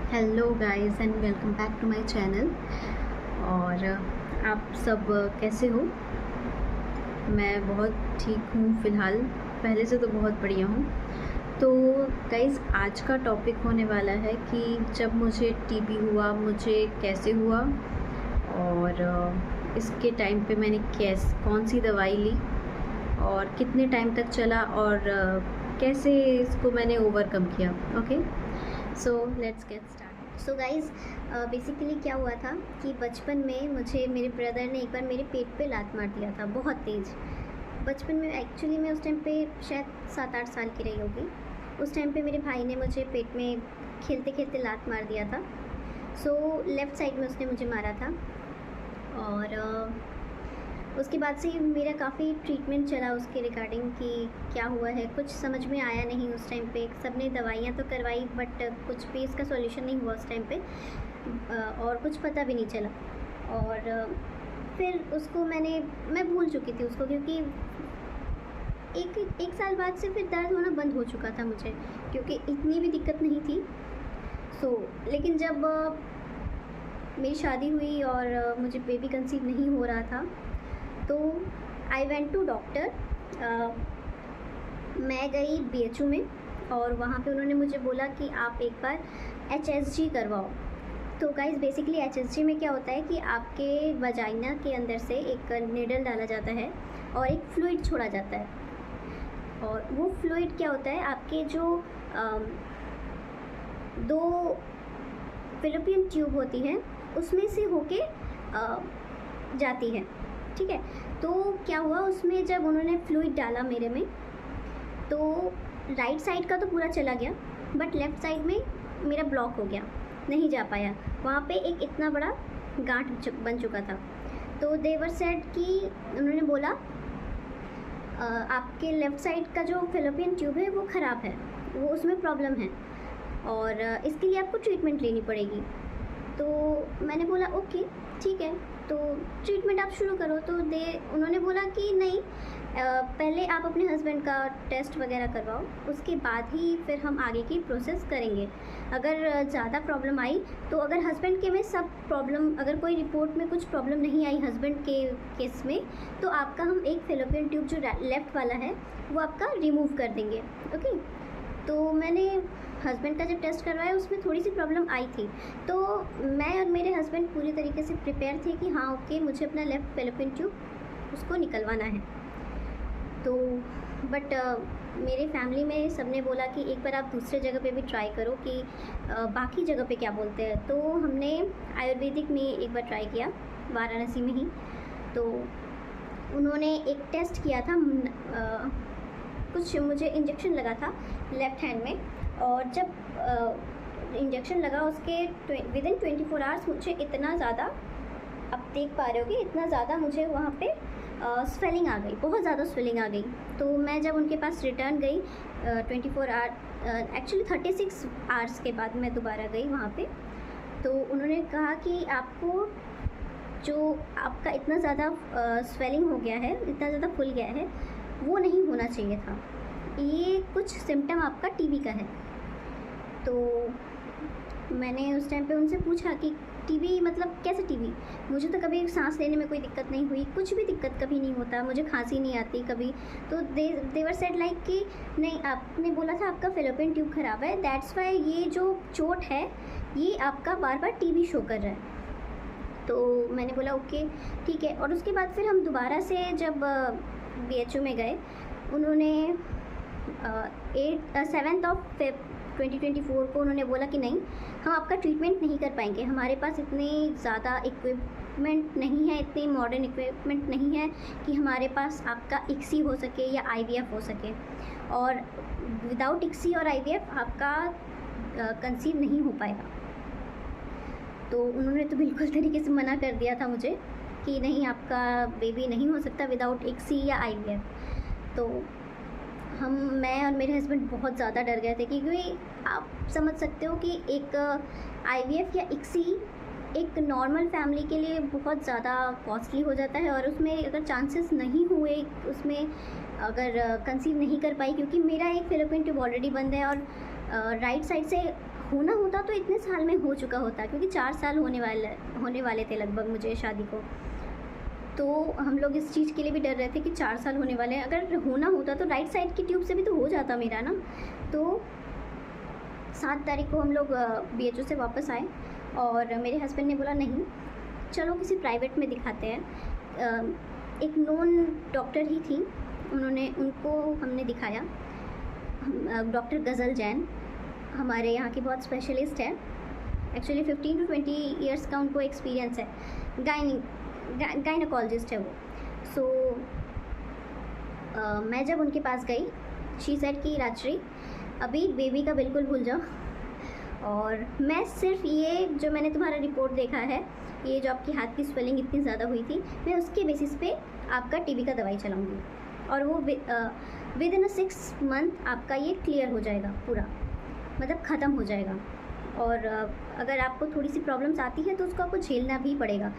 Hello guys and welcome back to my channel. और आप सब कैसे हो? मैं बहुत ठीक हूँ फ़िलहाल, पहले से तो बहुत बढ़िया हूँ। तो गाइस, आज का टॉपिक होने वाला है कि जब मुझे टीबी हुआ, मुझे कैसे हुआ और इसके टाइम पे मैंने कौन सी दवाई ली और कितने टाइम तक चला और कैसे इसको मैंने ओवरकम किया। Okay, so let's get start. So guys, basically क्या हुआ था कि बचपन में मुझे मेरे ब्रदर ने एक बार मेरे पेट पे लात मार दिया था, बहुत तेज़। बचपन में एक्चुअली मैं उस टाइम पे शायद 7-8 साल की रही होगी। उस टाइम पे मेरे भाई ने मुझे पेट में खेलते खेलते लात मार दिया था। सो लेफ़्ट साइड में उसने मुझे मारा था और उसके बाद से मेरा काफ़ी ट्रीटमेंट चला उसके रिगार्डिंग कि क्या हुआ है, कुछ समझ में आया नहीं उस टाइम पे। सब ने दवाइयाँ तो करवाई बट कुछ भी इसका सॉल्यूशन नहीं हुआ उस टाइम पे, और कुछ पता भी नहीं चला। और फिर उसको मैं भूल चुकी थी उसको, क्योंकि एक साल बाद से फिर दर्द होना बंद हो चुका था मुझे, क्योंकि इतनी भी दिक्कत नहीं थी। लेकिन जब मेरी शादी हुई और मुझे बेबी कंसीव नहीं हो रहा था तो आई वेंट टू डॉक्टर। मैं गई BHU में और वहाँ पे उन्होंने मुझे बोला कि आप एक बार HSG करवाओ। तो गाइस, बेसिकली HSG में क्या होता है कि आपके वजाइना के अंदर से एक नीडल डाला जाता है और एक फ्लूइड छोड़ा जाता है। और वो फ्लूइड क्या होता है, आपके जो 2 फैलोपियन ट्यूब होती हैं उसमें से होके जाती है, ठीक है। तो क्या हुआ, उसमें जब उन्होंने फ्लूइड डाला मेरे में तो राइट साइड का तो पूरा चला गया बट लेफ़्ट साइड में मेरा ब्लॉक हो गया, नहीं जा पाया। वहाँ पे एक इतना बड़ा गांठ बन चुका था। तो देवर सेड कि उन्होंने बोला आपके लेफ़्ट साइड का जो फैलोपियन ट्यूब है वो ख़राब है, वो उसमें प्रॉब्लम है और इसके लिए आपको ट्रीटमेंट लेनी पड़ेगी। तो मैंने बोला ओके ठीक है, तो ट्रीटमेंट आप शुरू करो। तो उन्होंने बोला कि नहीं, पहले आप अपने हस्बैंड का टेस्ट वगैरह करवाओ, उसके बाद ही फिर हम आगे की प्रोसेस करेंगे। अगर ज़्यादा प्रॉब्लम आई तो अगर हस्बैंड के में सब प्रॉब्लम, अगर कोई रिपोर्ट में कुछ प्रॉब्लम नहीं आई हस्बैंड के केस में, तो आपका हम एक फैलोपियन ट्यूब जो लेफ़्ट वाला है वो आपका रिमूव कर देंगे। ओके, तो मैंने हस्बैंड का जब टेस्ट करवाया उसमें थोड़ी सी प्रॉब्लम आई थी। तो मैं और मेरे हस्बैंड पूरी तरीके से प्रिपेयर थे कि हाँ ओके, मुझे अपना लेफ़्ट फैलोपियन ट्यूब उसको निकलवाना है। तो बट मेरे फैमिली में सब ने बोला कि एक बार आप दूसरे जगह पे भी ट्राई करो कि बाकी जगह पे क्या बोलते हैं। तो हमने आयुर्वेदिक में एक बार ट्राई किया, वाराणसी में ही। तो उन्होंने एक टेस्ट किया था, कुछ मुझे इंजेक्शन लगा था लेफ़्ट हैंड में, और जब इंजेक्शन लगा उसके विदिन 24 आवर्स मुझे इतना ज़्यादा, आप देख पा रहे हो कि इतना ज़्यादा मुझे वहाँ पे स्वेलिंग आ गई, बहुत ज़्यादा स्वेलिंग आ गई। तो मैं जब उनके पास रिटर्न गई 24 आवर, एक्चुअली 36 आवर्स के बाद मैं दोबारा गई वहाँ पे। तो उन्होंने कहा कि आपको जो आपका इतना ज़्यादा स्वेलिंग हो गया है, इतना ज़्यादा फूल गया है, वो नहीं होना चाहिए था, ये कुछ सिम्टम आपका टीबी का है। तो मैंने उस टाइम पे उनसे पूछा कि टीबी मतलब कैसे टीबी? मुझे तो कभी सांस लेने में कोई दिक्कत नहीं हुई, कुछ भी दिक्कत कभी नहीं होता, मुझे खांसी नहीं आती कभी। तो देवर सेड लाइक कि नहीं, आपने बोला था आपका फैलोपियन ट्यूब ख़राब है, दैट्स वाई ये जो चोट है ये आपका बार बार टीबी शो कर रहा है। तो मैंने बोला ओके ठीक है। और उसके बाद फिर हम दोबारा से जब BHU में गए, उन्होंने 7 February 2024 को उन्होंने बोला कि नहीं, हम आपका ट्रीटमेंट नहीं कर पाएंगे, हमारे पास इतने ज़्यादा इक्विपमेंट नहीं है, इतने मॉडर्न इक्विपमेंट नहीं है कि हमारे पास आपका ICSI हो सके या IVF हो सके, और विदाउट ICSI और IVF आपका कंसीव नहीं हो पाएगा। तो उन्होंने तो बिल्कुल तरीके से मना कर दिया था मुझे कि नहीं, आपका बेबी नहीं हो सकता विदाउट ICSI या IVF। तो मैं और मेरे हस्बैंड बहुत ज़्यादा डर गए थे, क्योंकि आप समझ सकते हो कि एक IVF या ICSI एक नॉर्मल फैमिली के लिए बहुत ज़्यादा कॉस्टली हो जाता है, और उसमें अगर चांसेस नहीं हुए, उसमें अगर कंसीव नहीं कर पाई, क्योंकि मेरा एक फैलोपियन ट्यूब ऑलरेडी बंद है और राइट साइड से होना होता तो इतने साल में हो चुका होता, क्योंकि 4 साल होने वाले थे लगभग मुझे शादी को। तो हम लोग इस चीज़ के लिए भी डर रहे थे कि 4 साल होने वाले हैं, अगर होना होता तो राइट साइड की ट्यूब से भी तो हो जाता मेरा ना। तो 7 तारीख को हम लोग BHO से वापस आए और मेरे हस्बैंड ने बोला नहीं चलो किसी प्राइवेट में दिखाते हैं। एक नॉन डॉक्टर ही थी, उनको हमने दिखाया, डॉक्टर गज़ल जैन, हमारे यहाँ की बहुत स्पेशलिस्ट है। एक्चुअली 15 to 20 ईयर्स का उनको एक्सपीरियंस है, गायनोकोलॉजिस्ट है वो। सो मैं जब उनके पास गई, शी सेड कि राजश्री अभी बेबी का बिल्कुल भूल जाओ, और मैं सिर्फ ये जो मैंने तुम्हारा रिपोर्ट देखा है, ये जो आपकी हाथ की स्वेलिंग इतनी ज़्यादा हुई थी, मैं उसके बेसिस पे आपका TB का दवाई चलाऊँगी, और वो विद इन 6 मंथ आपका ये क्लियर हो जाएगा पूरा, मतलब ख़त्म हो जाएगा। और अगर आपको थोड़ी सी प्रॉब्लम्स आती है तो उसको आपको झेलना भी पड़ेगा।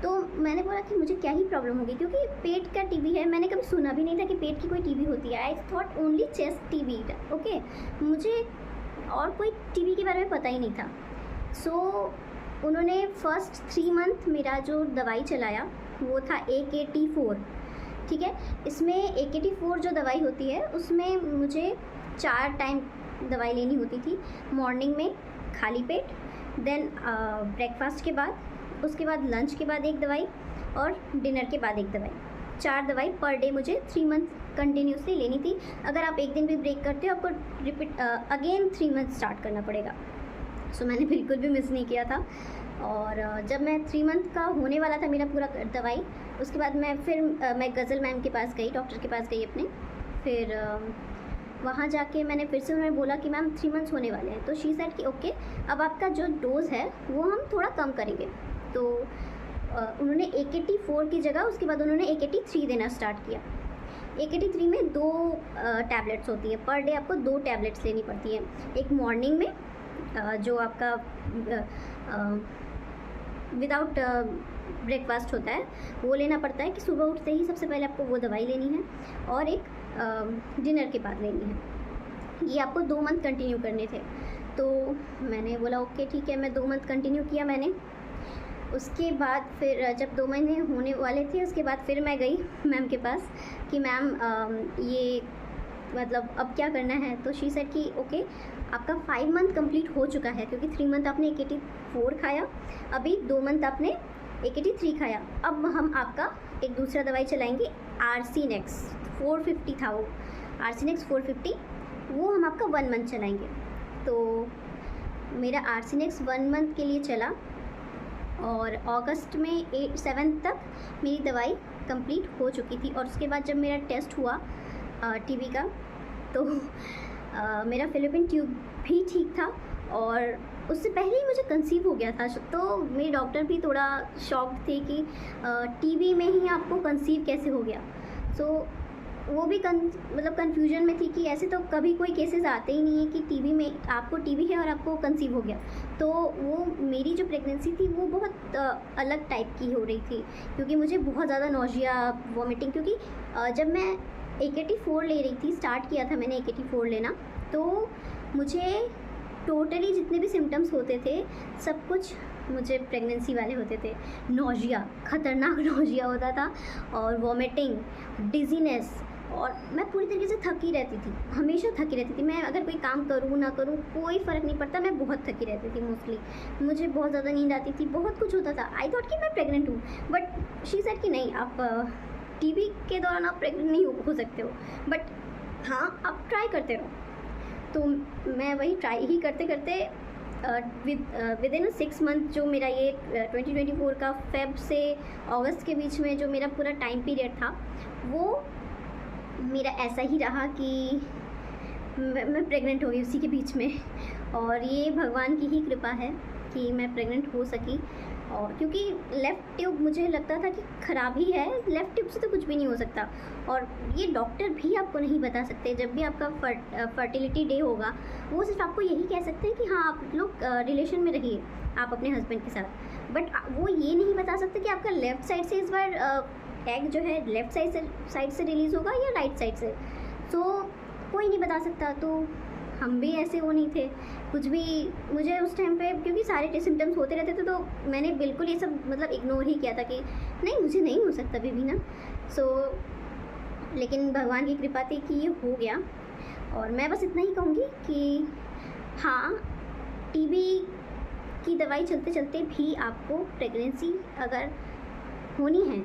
तो मैंने बोला कि मुझे क्या ही प्रॉब्लम होगी, क्योंकि पेट का TB है, मैंने कभी सुना भी नहीं था कि पेट की कोई TB होती है। I thought only chest TB, okay, मुझे और कोई TB के बारे में पता ही नहीं था। सो उन्होंने फर्स्ट 3 मंथ मेरा जो दवाई चलाया वो था AKT4, ठीक है। इसमें AKT4 जो दवाई होती है उसमें मुझे 4 टाइम दवाई लेनी होती थी, मॉर्निंग में खाली पेट, देन ब्रेकफास्ट के बाद, उसके बाद लंच के बाद एक दवाई, और डिनर के बाद एक दवाई। 4 दवाई पर डे मुझे 3 मंथ कंटिन्यूसली लेनी थी। अगर आप एक दिन भी ब्रेक करते हो आपको रिपीट अगेन 3 मंथ स्टार्ट करना पड़ेगा। सो मैंने बिल्कुल भी मिस नहीं किया था। और जब मैं 3 मंथ का होने वाला था मेरा पूरा दवाई, उसके बाद मैं गज़ल मैम के पास गई, डॉक्टर के पास गई अपने। फिर वहाँ जाके मैंने फिर से उन्होंने बोला कि मैम 3 मंथ्स होने वाले हैं। तो शी सेड कि ओके, अब आपका जो डोज़ है वो हम थोड़ा कम करेंगे। तो उन्होंने AKT4 की जगह उसके बाद उन्होंने AKT3 देना स्टार्ट किया। AKT3 में 2 टैबलेट्स होती है, पर डे आपको 2 टैबलेट्स लेनी पड़ती है। एक मॉर्निंग में जो आपका विदाउट ब्रेकफास्ट होता है वो लेना पड़ता है, कि सुबह उठते ही सबसे पहले आपको वो दवाई लेनी है, और एक डिनर के बाद लेनी है। ये आपको 2 मंथ कंटिन्यू करने थे। तो मैंने बोला ओके ठीक है, मैं 2 मंथ कंटिन्यू किया मैंने। उसके बाद फिर जब 2 महीने होने वाले थे, उसके बाद फिर मैं गई मैम के पास कि मैम ये मतलब अब क्या करना है। तो शी सेड कि ओके, आपका 5 मंथ कंप्लीट हो चुका है, क्योंकि 3 मंथ आपने AKT4 खाया, अभी 2 मंथ आपने AKT3 खाया। अब हम आपका एक दूसरा दवाई चलाएंगे, Arcinex 450 था वो, Arcinex 450, वो हम आपका 1 मंथ चलाएंगे। तो मेरा Arcinex 1 मंथ के लिए चला, और अगस्त में 7 तक मेरी दवाई कंप्लीट हो चुकी थी। और उसके बाद जब मेरा टेस्ट हुआ TB का, तो मेरा फिलिपिन ट्यूब भी ठीक था, और उससे पहले ही मुझे कंसीव हो गया था। तो मेरे डॉक्टर भी थोड़ा शॉक्ड थे कि TB में ही आपको कंसीव कैसे हो गया। सो वो भी मतलब कन्फ्यूजन में थी कि ऐसे तो कभी कोई केसेस आते ही नहीं है कि TB में आपको TB है और आपको कंसीव हो गया। तो वो मेरी जो प्रेगनेंसी थी वो बहुत अलग टाइप की हो रही थी, क्योंकि मुझे बहुत ज़्यादा नोजिया, वॉमिटिंग, क्योंकि जब मैं AKT4 ले रही थी, स्टार्ट किया था मैंने AKT4 लेना, तो मुझे टोटली जितने भी सिम्टम्स होते थे सब कुछ मुझे प्रेगनेंसी वाले होते थे। नोजिया, ख़तरनाक नोजिया होता था, और वॉमिटिंग, डिजीनेस, और मैं पूरी तरीके से थकी रहती थी, हमेशा थकी रहती थी। मैं अगर कोई काम करूँ ना करूँ कोई फ़र्क नहीं पड़ता, मैं बहुत थकी रहती थी मोस्टली। मुझे बहुत ज़्यादा नींद आती थी, बहुत कुछ होता था। आई थॉट कि मैं प्रेग्नेंट हूँ, बट शी सेड कि नहीं, आप TB के दौरान आप प्रेग्नेंट नहीं हो सकते हो, बट हाँ आप ट्राई करते रहो। तो मैं वही ट्राई ही करते करते विद इन 6 मंथ जो मेरा ये 2024 का फेब से अगस्त के बीच में जो मेरा पूरा टाइम पीरियड था, वो मेरा ऐसा ही रहा कि मैं प्रेग्नेंट हो गई उसी के बीच में। और ये भगवान की ही कृपा है कि मैं प्रेग्नेंट हो सकी। और क्योंकि लेफ़्ट ट्यूब मुझे लगता था कि ख़राब ही है, लेफ़्ट ट्यूब से तो कुछ भी नहीं हो सकता, और ये डॉक्टर भी आपको नहीं बता सकते। जब भी आपका फर्टिलिटी डे होगा, वो सिर्फ आपको यही कह सकते हैं कि हाँ आप लोग रिलेशन में रहिए आप अपने हस्बैंड के साथ, बट वो ये नहीं बता सकते कि आपका लेफ़्ट साइड से इस बार एग जो है लेफ़्ट साइड से रिलीज़ होगा या राइट साइड से। सो कोई नहीं बता सकता। तो हम भी ऐसे वो नहीं थे कुछ भी। मुझे उस टाइम पे क्योंकि सारे सिम्टम्स होते रहते थे तो मैंने बिल्कुल ये सब मतलब इग्नोर ही किया था कि नहीं मुझे नहीं हो सकता बेबी ना। लेकिन भगवान की कृपा थी कि ये हो गया। और मैं बस इतना ही कहूँगी कि हाँ, टीबी की दवाई चलते चलते भी आपको प्रेगनेंसी अगर होनी है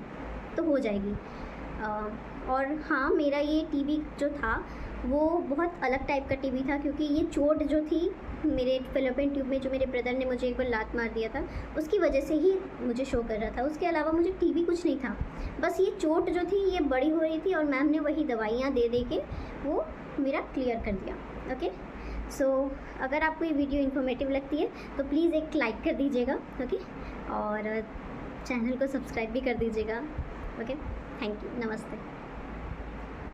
तो हो जाएगी। और हाँ, मेरा ये टीबी जो था वो बहुत अलग टाइप का टीबी था, क्योंकि ये चोट जो थी मेरे फेलोपियन ट्यूब में, जो मेरे ब्रदर ने मुझे एक बार लात मार दिया था, उसकी वजह से ही मुझे शो कर रहा था। उसके अलावा मुझे टीबी कुछ नहीं था, बस ये चोट जो थी ये बड़ी हो रही थी और मैम ने वही दवाइयाँ दे दे के वो मेरा क्लियर कर दिया। ओके, सो अगर आपको ये वीडियो इन्फॉर्मेटिव लगती है तो प्लीज़ एक लाइक कर दीजिएगा। ओके, और चैनल को सब्सक्राइब भी कर दीजिएगा। ओके, थैंक यू, नमस्ते।